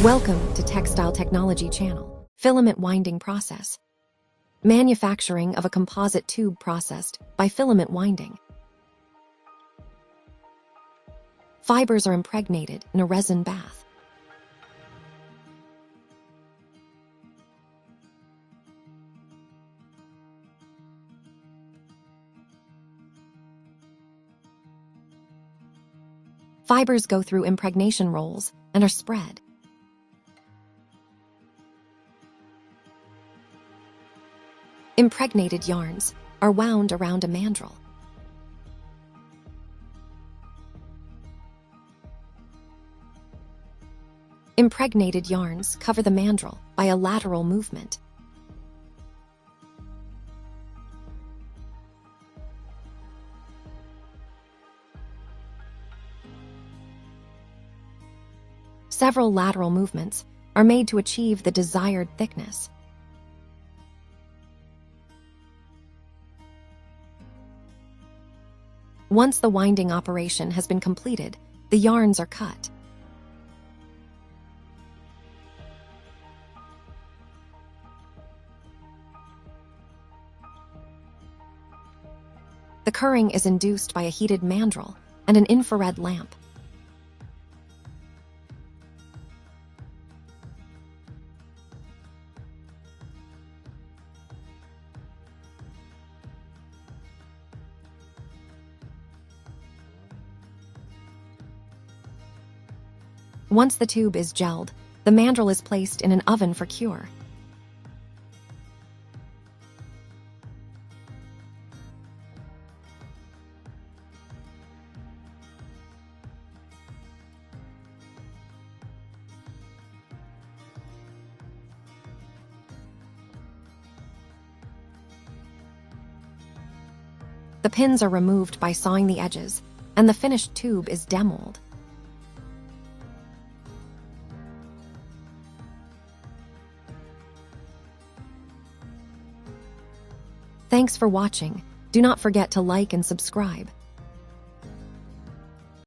Welcome to Textile Technology Channel. Filament Winding Process. Manufacturing of a composite tube processed by filament winding. Fibers are impregnated in a resin bath. Fibers go through impregnation rolls and are spread. Impregnated yarns are wound around a mandrel. Impregnated yarns cover the mandrel by a lateral movement. Several lateral movements are made to achieve the desired thickness. Once the winding operation has been completed, the yarns are cut. The curring is induced by a heated mandrel and an infrared lamp. Once the tube is gelled, the mandrel is placed in an oven for cure. The pins are removed by sawing the edges, and the finished tube is demolded. Thanks for watching. Do not forget to like and subscribe.